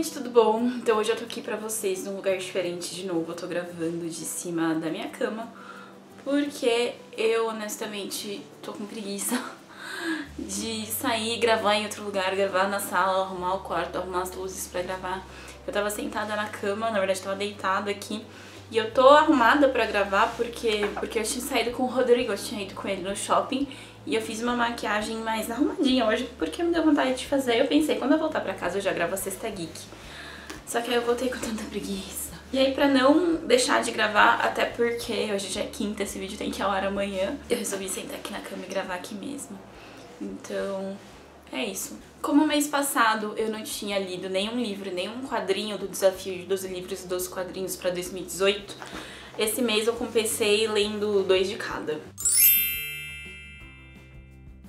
gente, tudo bom? Então hoje eu tô aqui pra vocês num lugar diferente de novo. Eu tô gravando de cima da minha cama porque eu honestamente tô com preguiça de sair, gravar em outro lugar, gravar na sala, arrumar o quarto, arrumar as luzes pra gravar. Eu tava sentada na cama, na verdade tava deitada aqui, e eu tô arrumada pra gravar porque eu tinha saído com o Rodrigo, eu tinha ido com ele no shopping e eu fiz uma maquiagem mais arrumadinha hoje porque me deu vontade de fazer. Eu pensei, quando eu voltar pra casa eu já gravo a Sexta Geek. Só que aí eu voltei com tanta preguiça. E aí pra não deixar de gravar, até porque hoje já é quinta, esse vídeo tem que ir ao ar amanhã, eu resolvi sentar aqui na cama e gravar aqui mesmo. Então, é isso. Como mês passado eu não tinha lido nenhum livro, nenhum quadrinho do desafio de 12 livros e 12 quadrinhos pra 2018, esse mês eu compensei lendo 2 de cada.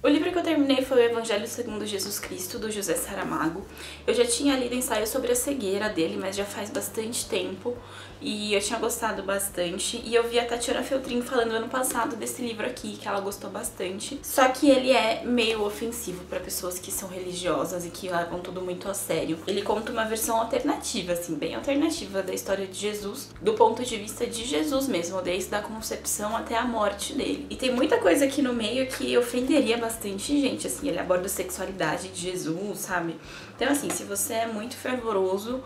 O livro que eu terminei foi o Evangelho segundo Jesus Cristo, do José Saramago. Eu já tinha lido ensaio sobre a cegueira dele, mas já faz bastante tempo e eu tinha gostado bastante. E eu vi a Tatiana Feltrin falando ano passado desse livro aqui, que ela gostou bastante. Só que ele é meio ofensivo para pessoas que são religiosas e que levam tudo muito a sério. Ele conta uma versão alternativa, assim, bem alternativa da história de Jesus, do ponto de vista de Jesus mesmo, desde a concepção até a morte dele. E tem muita coisa aqui no meio que ofenderia bastante gente, assim, ele aborda a sexualidade de Jesus, sabe? Então, assim, se você é muito fervoroso,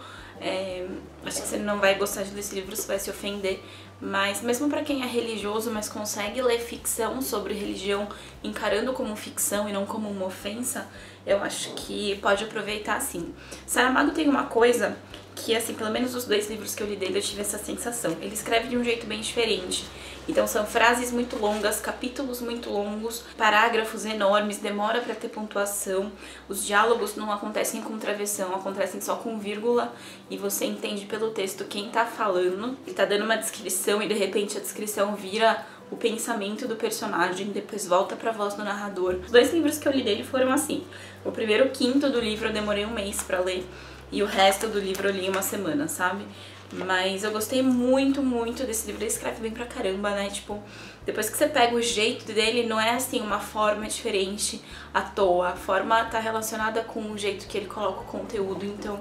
acho que você não vai gostar de ler esse livro, você vai se ofender. Mas mesmo pra quem é religioso, mas consegue ler ficção sobre religião encarando como ficção e não como uma ofensa, eu acho que pode aproveitar sim. Saramago tem uma coisa que, assim, pelo menos os 2 livros que eu li dele eu tive essa sensação. Ele escreve de um jeito bem diferente. Então são frases muito longas, capítulos muito longos, parágrafos enormes, demora pra ter pontuação, os diálogos não acontecem com travessão, acontecem só com vírgula e você entende pelo texto quem tá falando. Ele tá dando uma descrição e de repente a descrição vira o pensamento do personagem, depois volta pra voz do narrador. Os 2 livros que eu li dele foram assim. O primeiro quinto do livro eu demorei um mês pra ler e o resto do livro eu li em uma semana, sabe? Mas eu gostei muito, muito desse livro. Ele escreve bem pra caramba, né? Tipo, depois que você pega o jeito dele, não é assim uma forma diferente à toa. A forma tá relacionada com o jeito que ele coloca o conteúdo. Então,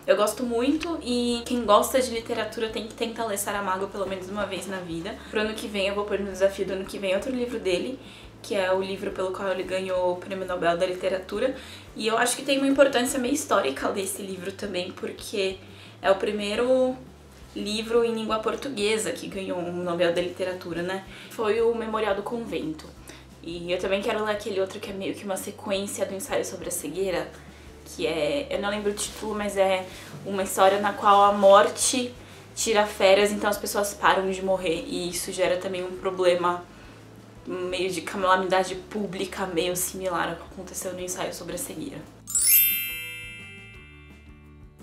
eu gosto muito e quem gosta de literatura tem que tentar ler Saramago pelo menos uma vez na vida. Pro ano que vem eu vou pôr no desafio do ano que vem outro livro dele, que é o livro pelo qual ele ganhou o Prêmio Nobel da Literatura. E eu acho que tem uma importância meio histórica ler esse livro também, porque é o primeiro livro em língua portuguesa que ganhou um Nobel da Literatura, né? Foi o Memorial do Convento. E eu também quero ler aquele outro que é meio que uma sequência do ensaio sobre a cegueira, que é, eu não lembro o título, mas é uma história na qual a morte tira férias, então as pessoas param de morrer, e isso gera também um problema meio de calamidade pública, meio similar ao que aconteceu no ensaio sobre a cegueira.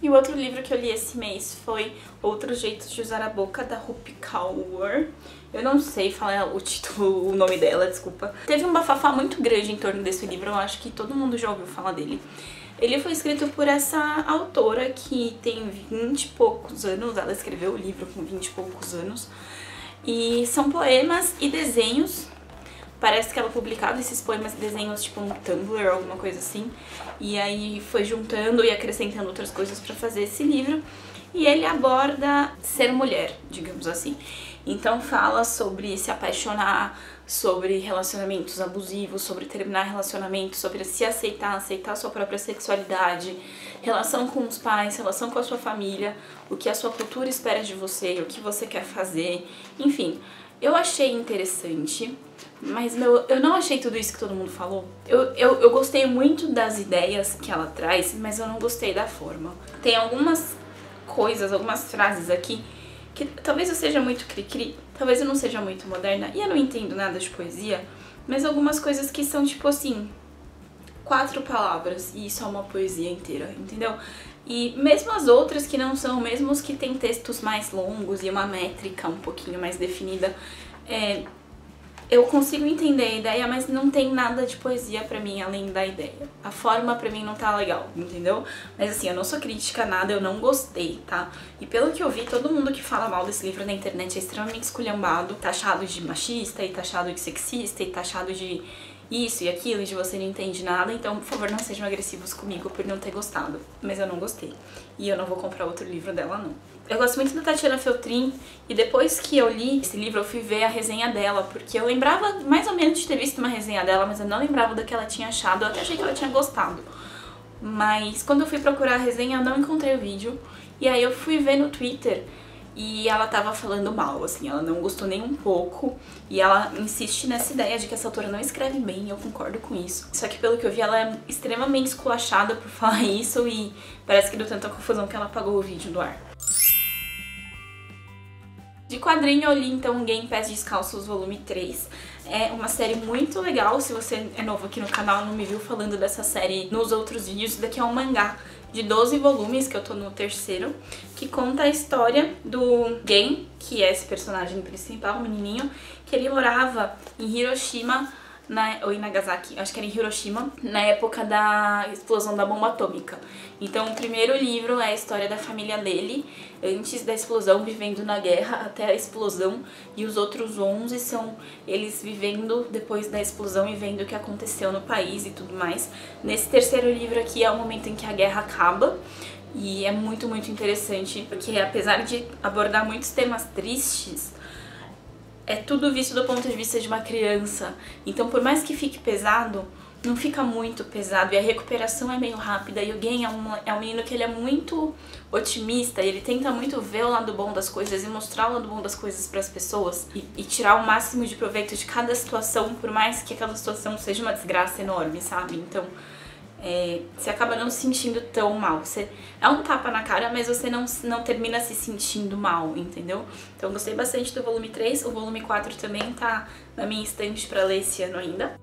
E o outro livro que eu li esse mês foi Outros Jeitos de Usar a Boca, da Rupi Kaur. Eu não sei falar o título, o nome dela, desculpa. Teve um bafafá muito grande em torno desse livro, eu acho que todo mundo já ouviu falar dele. Ele foi escrito por essa autora que tem 20 e poucos anos, ela escreveu o livro com 20 e poucos anos. E são poemas e desenhos. Parece que ela publicava esses poemas e desenhos tipo um Tumblr ou alguma coisa assim. E aí foi juntando e acrescentando outras coisas pra fazer esse livro. E ele aborda ser mulher, digamos assim. Então fala sobre se apaixonar, sobre relacionamentos abusivos, sobre terminar relacionamentos, sobre se aceitar, aceitar a sua própria sexualidade, relação com os pais, relação com a sua família, o que a sua cultura espera de você, o que você quer fazer, enfim. Eu achei interessante, mas eu não achei tudo isso que todo mundo falou. Eu gostei muito das ideias que ela traz, mas eu não gostei da forma. Tem algumas coisas, algumas frases aqui que talvez eu seja muito cri-cri, talvez eu não seja muito moderna, e eu não entendo nada de poesia, mas algumas coisas que são tipo assim, 4 palavras, e isso é uma poesia inteira, entendeu? E mesmo as outras que não são, mesmo os que tem textos mais longos e uma métrica um pouquinho mais definida, eu consigo entender a ideia, mas não tem nada de poesia pra mim além da ideia. A forma pra mim não tá legal, entendeu? Mas assim, eu não sou crítica a nada, eu não gostei, tá? E pelo que eu vi, todo mundo que fala mal desse livro na internet é extremamente esculhambado, taxado de machista, e taxado de sexista, e taxado de isso e aquilo, e de você não entende nada, então por favor não sejam agressivos comigo por não ter gostado. Mas eu não gostei. E eu não vou comprar outro livro dela, não. Eu gosto muito da Tatiana Feltrin, e depois que eu li esse livro eu fui ver a resenha dela, porque eu lembrava mais ou menos de ter visto uma resenha dela, mas eu não lembrava do que ela tinha achado, eu até achei que ela tinha gostado. Mas quando eu fui procurar a resenha eu não encontrei o vídeo, e aí eu fui ver no Twitter e ela tava falando mal, assim, ela não gostou nem um pouco, e ela insiste nessa ideia de que essa autora não escreve bem, e eu concordo com isso. Só que pelo que eu vi ela é extremamente esculachada por falar isso, e parece que deu tanta confusão que ela apagou o vídeo do ar. De quadrinho eu li então Gay em Pés Descalços volume 3. É uma série muito legal, se você é novo aqui no canal e não me viu falando dessa série nos outros vídeos, isso daqui é um mangá de 12 volumes, que eu tô no terceiro, que conta a história do Gen, que é esse personagem principal, o menininho, que ele morava em Hiroshima, ou em Nagasaki, acho que era em Hiroshima, na época da explosão da bomba atômica. Então o primeiro livro é a história da família dele, antes da explosão, vivendo na guerra até a explosão, e os outros 11 são eles vivendo depois da explosão e vendo o que aconteceu no país e tudo mais. Nesse terceiro livro aqui é o momento em que a guerra acaba, e é muito, muito interessante, porque apesar de abordar muitos temas tristes, é tudo visto do ponto de vista de uma criança. Então, por mais que fique pesado, não fica muito pesado. E a recuperação é meio rápida. E o Gen é um menino que ele é muito otimista. Ele tenta muito ver o lado bom das coisas e mostrar o lado bom das coisas para as pessoas. E tirar o máximo de proveito de cada situação, por mais que aquela situação seja uma desgraça enorme, sabe? Então, você acaba não se sentindo tão mal. É um tapa na cara, mas você não termina se sentindo mal, entendeu? Então eu gostei bastante do volume 3, o volume 4 também tá na minha estante pra ler esse ano ainda.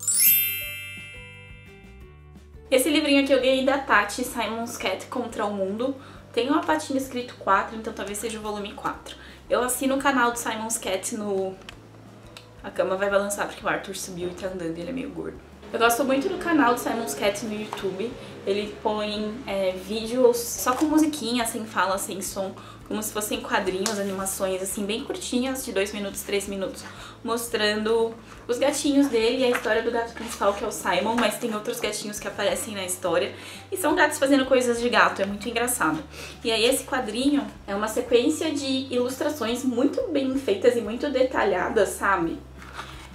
Esse livrinho aqui eu ganhei da Tati, Simon's Cat Contra o Mundo. Tem uma patinha escrito 4, então talvez seja o volume 4. Eu assino o canal do Simon's Cat no... A cama vai balançar porque o Arthur subiu e tá andando e ele é meio gordo. Eu gosto muito do canal do Simon's Cat no YouTube. Ele põe vídeos só com musiquinha, sem fala, sem som, como se fossem quadrinhos, animações assim bem curtinhas, de 2 minutos, 3 minutos, mostrando os gatinhos dele e a história do gato principal, que é o Simon, mas tem outros gatinhos que aparecem na história e são gatos fazendo coisas de gato, é muito engraçado. E aí esse quadrinho é uma sequência de ilustrações muito bem feitas e muito detalhadas, sabe?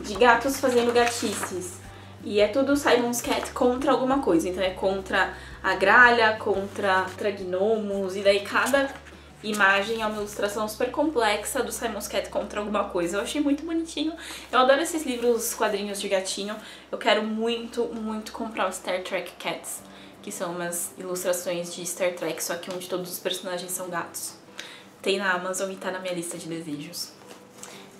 De gatos fazendo gatices. E é tudo Simon's Cat contra alguma coisa, então é contra a gralha, contra gnomos, e daí cada imagem é uma ilustração super complexa do Simon's Cat contra alguma coisa. Eu achei muito bonitinho, eu adoro esses livros, quadrinhos de gatinho. Eu quero muito, muito comprar o Star Trek Cats, que são umas ilustrações de Star Trek, só que onde todos os personagens são gatos. Tem na Amazon e tá na minha lista de desejos.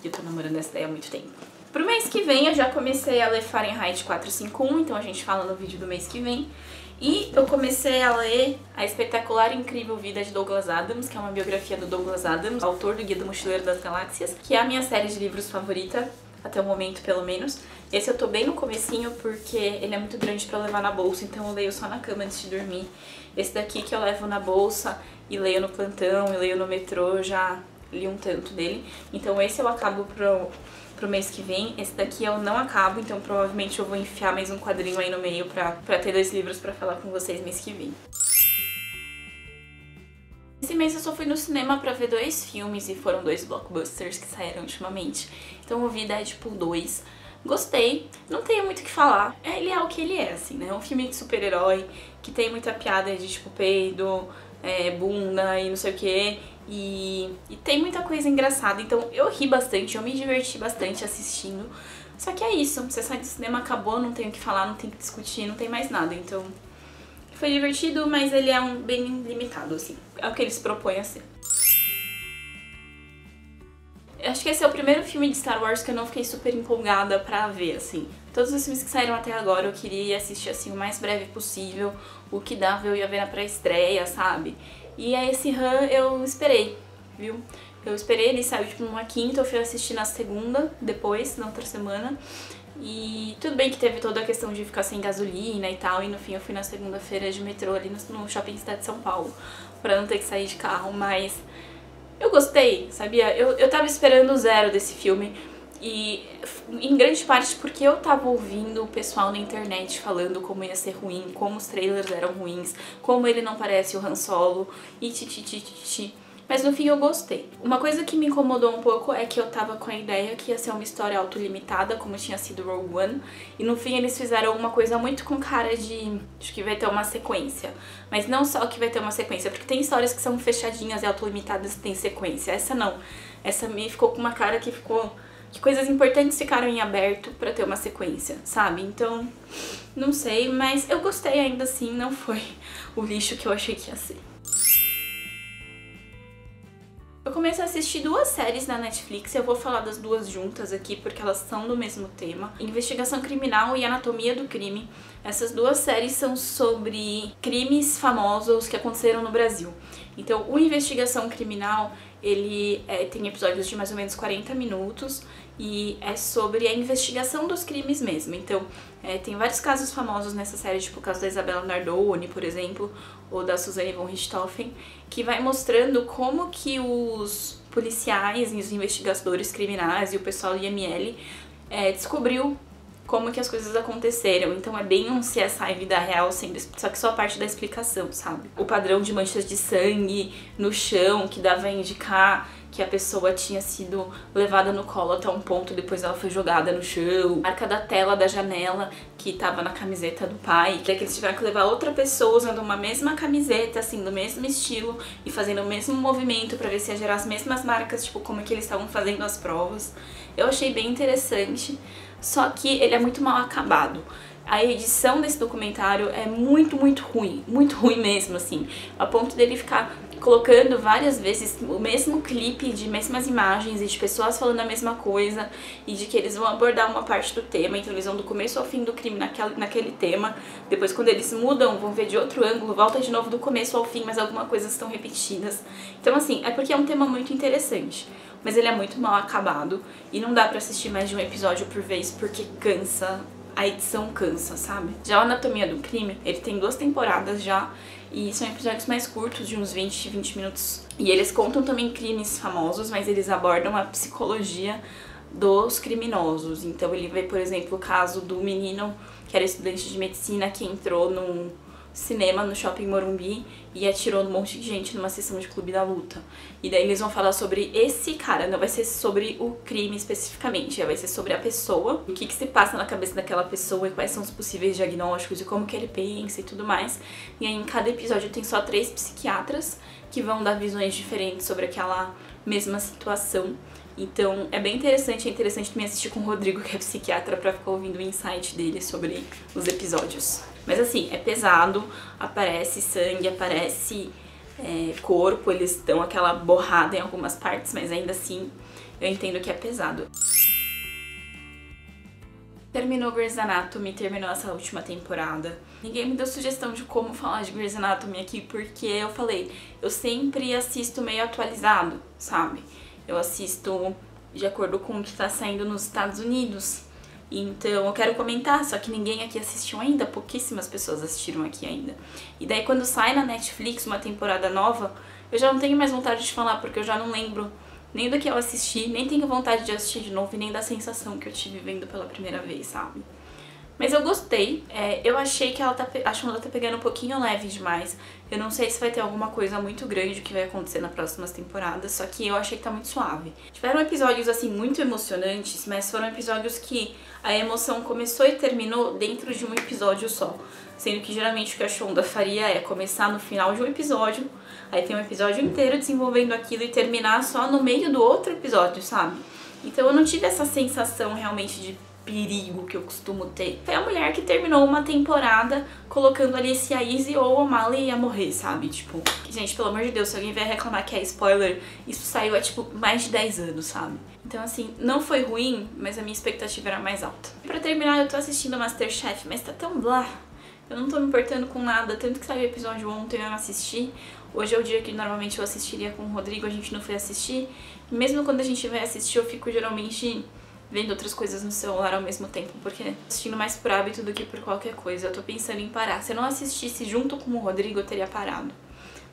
E eu tô namorando essa ideia há muito tempo. Pro mês que vem eu já comecei a ler Fahrenheit 451, então a gente fala no vídeo do mês que vem. E eu comecei a ler A Espetacular e Incrível Vida de Douglas Adams, que é uma biografia do Douglas Adams, autor do Guia do Mochileiro das Galáxias, que é a minha série de livros favorita, até o momento pelo menos. Esse eu tô bem no comecinho porque ele é muito grande pra levar na bolsa, então eu leio só na cama antes de dormir. Esse daqui que eu levo na bolsa e leio no plantão, e leio no metrô, já li um tanto dele. Então esse eu acabo pro mês que vem. Esse daqui eu não acabo, então provavelmente eu vou enfiar mais um quadrinho aí no meio pra ter 2 livros pra falar com vocês mês que vem. Esse mês eu só fui no cinema pra ver 2 filmes e foram 2 blockbusters que saíram ultimamente. Então eu vi Deadpool 2. Gostei, não tenho muito o que falar. Ele é o que ele é, assim, né? É um filme de super-herói que tem muita piada de tipo peido, bunda e não sei o que. E tem muita coisa engraçada, então eu ri bastante, eu me diverti bastante assistindo. Só que é isso, você sai do cinema, acabou, não tem o que falar, não tem o que discutir, não tem mais nada. Então foi divertido, mas ele é bem limitado, assim, é o que ele se propõe a ser. Eu acho que esse é o primeiro filme de Star Wars que eu não fiquei super empolgada pra ver, assim. Todos os filmes que saíram até agora eu queria assistir, assim, o mais breve possível. O que dava eu ia ver na pré-estreia, sabe? E aí esse Han eu esperei, viu? Eu esperei, ele saiu tipo numa quinta, eu fui assistir na segunda, depois, na outra semana. E tudo bem que teve toda a questão de ficar sem gasolina e tal, e no fim eu fui na segunda-feira de metrô ali no Shopping Cidade de São Paulo, pra não ter que sair de carro, mas eu gostei, sabia? Eu tava esperando o 0 desse filme. E em grande parte porque eu tava ouvindo o pessoal na internet falando como ia ser ruim, como os trailers eram ruins, como ele não parece o Han Solo e titititi. Mas no fim eu gostei. Uma coisa que me incomodou um pouco é que eu tava com a ideia que ia ser uma história autolimitada, como tinha sido Rogue One, e no fim eles fizeram uma coisa muito com cara de acho que vai ter uma sequência. Mas não só que vai ter uma sequência, porque tem histórias que são fechadinhas e autolimitadas e tem sequência. Essa não. Essa me ficou com uma cara que ficou... que coisas importantes ficaram em aberto pra ter uma sequência, sabe? Então, não sei, mas eu gostei ainda assim, não foi o lixo que eu achei que ia ser. Eu comecei a assistir 2 séries na Netflix, eu vou falar das 2 juntas aqui porque elas são do mesmo tema. Investigação Criminal e Anatomia do Crime. Essas 2 séries são sobre crimes famosos que aconteceram no Brasil. Então, o Investigação Criminal, ele tem episódios de mais ou menos 40 minutos e é sobre a investigação dos crimes mesmo. Então, tem vários casos famosos nessa série, tipo o caso da Isabella Nardoni, por exemplo, ou da Suzane von Richthofen, que vai mostrando como que os policiais e os investigadores criminais e o pessoal do IML descobriu como que as coisas aconteceram. Então é bem um CSI vida real, só que só a parte da explicação, sabe? O padrão de manchas de sangue no chão, que dava a indicar que a pessoa tinha sido levada no colo até um ponto, depois ela foi jogada no chão. A marca da tela da janela que tava na camiseta do pai, que é que eles tiveram que levar outra pessoa usando uma mesma camiseta, assim, do mesmo estilo e fazendo o mesmo movimento pra ver se ia gerar as mesmas marcas, tipo, como é que eles estavam fazendo as provas. Eu achei bem interessante, só que ele é muito mal acabado. A edição desse documentário é muito ruim mesmo, assim, a ponto dele ficar colocando várias vezes o mesmo clipe de mesmas imagens e de pessoas falando a mesma coisa e de que eles vão abordar uma parte do tema, então eles vão do começo ao fim do crime naquele tema, depois quando eles mudam vão ver de outro ângulo, volta de novo do começo ao fim, mas algumas coisas estão repetidas. Então assim, é porque é um tema muito interessante, mas ele é muito mal acabado e não dá pra assistir mais de um episódio por vez porque cansa. A edição cansa, sabe? Já o Anatomia do Crime, ele tem 2 temporadas já e são episódios mais curtos, de uns 20 minutos. E eles contam também crimes famosos, mas eles abordam a psicologia dos criminosos. Então ele vê, por exemplo, o caso do menino que era estudante de medicina que entrou num cinema no Shopping Morumbi e atirou num monte de gente numa sessão de Clube da Luta. E daí eles vão falar sobre esse cara, não vai ser sobre o crime especificamente, vai ser sobre a pessoa, o que se passa na cabeça daquela pessoa e quais são os possíveis diagnósticos e como que ele pensa e tudo mais. E aí em cada episódio tem só 3 psiquiatras que vão dar visões diferentes sobre aquela mesma situação. Então é bem interessante, é interessante também assistir com o Rodrigo, que é psiquiatra, pra ficar ouvindo o insight dele sobre os episódios. Mas assim, é pesado, aparece sangue, aparece corpo, eles dão aquela borrada em algumas partes, mas ainda assim eu entendo que é pesado. Terminou Grey's Anatomy, terminou essa última temporada. Ninguém me deu sugestão de como falar de Grey's Anatomy aqui, porque eu falei, eu sempre assisto meio atualizado, sabe? Eu assisto de acordo com o que tá saindo nos Estados Unidos. Então eu quero comentar, só que ninguém aqui assistiu ainda, pouquíssimas pessoas assistiram aqui ainda. E daí quando sai na Netflix uma temporada nova, eu já não tenho mais vontade de falar, porque eu já não lembro nem do que eu assisti, nem tenho vontade de assistir de novo e nem da sensação que eu tive vendo pela primeira vez, sabe? Mas eu gostei, eu achei que ela tá pegando um pouquinho leve demais. Eu não sei se vai ter alguma coisa muito grande que vai acontecer nas próximas temporadas, só que eu achei que tá muito suave. Tiveram episódios, assim, muito emocionantes, mas foram episódios que a emoção começou e terminou dentro de um episódio só. Sendo que geralmente o que a Shonda faria é começar no final de um episódio, aí tem um episódio inteiro desenvolvendo aquilo e terminar só no meio do outro episódio, sabe? Então eu não tive essa sensação realmente de perigo que eu costumo ter. Foi a mulher que terminou uma temporada colocando ali se a Izzy ou a Molly ia morrer, sabe? Tipo, gente, pelo amor de Deus, se alguém vier reclamar que é spoiler, isso saiu há, tipo, mais de 10 anos, sabe? Então, assim, não foi ruim, mas a minha expectativa era mais alta. Pra terminar, eu tô assistindo Masterchef, mas tá tão blá. Eu não tô me importando com nada, tanto que saiu o episódio ontem eu não assisti. Hoje é o dia que normalmente eu assistiria com o Rodrigo, a gente não foi assistir. E mesmo quando a gente vai assistir, eu fico geralmente vendo outras coisas no celular ao mesmo tempo, porque assistindo mais por hábito do que por qualquer coisa. Eu tô pensando em parar. Se eu não assistisse junto com o Rodrigo, eu teria parado.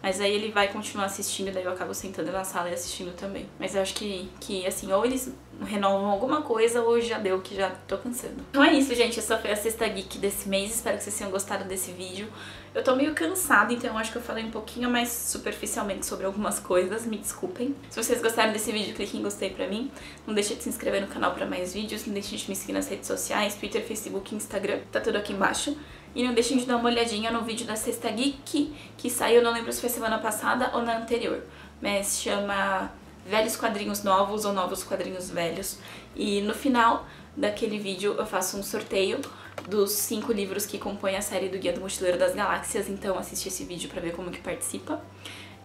Mas aí ele vai continuar assistindo, daí eu acabo sentando na sala e assistindo também. Mas eu acho que assim, ou eles renovam alguma coisa ou já deu, que já tô cansando. Então é isso, gente. Essa foi a Sexta Geek desse mês. Espero que vocês tenham gostado desse vídeo. Eu tô meio cansada, então eu acho que eu falei um pouquinho mais superficialmente sobre algumas coisas. Me desculpem. Se vocês gostaram desse vídeo, clique em gostei pra mim. Não deixe de se inscrever no canal pra mais vídeos. Não deixe de me seguir nas redes sociais, Twitter, Facebook, Instagram. Tá tudo aqui embaixo. E não deixem de dar uma olhadinha no vídeo da Sexta Geek, que saiu, não lembro se foi semana passada ou na anterior, mas chama Velhos Quadrinhos Novos ou Novos Quadrinhos Velhos. E no final daquele vídeo eu faço um sorteio dos 5 livros que compõem a série do Guia do Mochileiro das Galáxias, então assiste esse vídeo pra ver como que participa.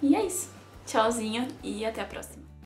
E é isso. Tchauzinho e até a próxima.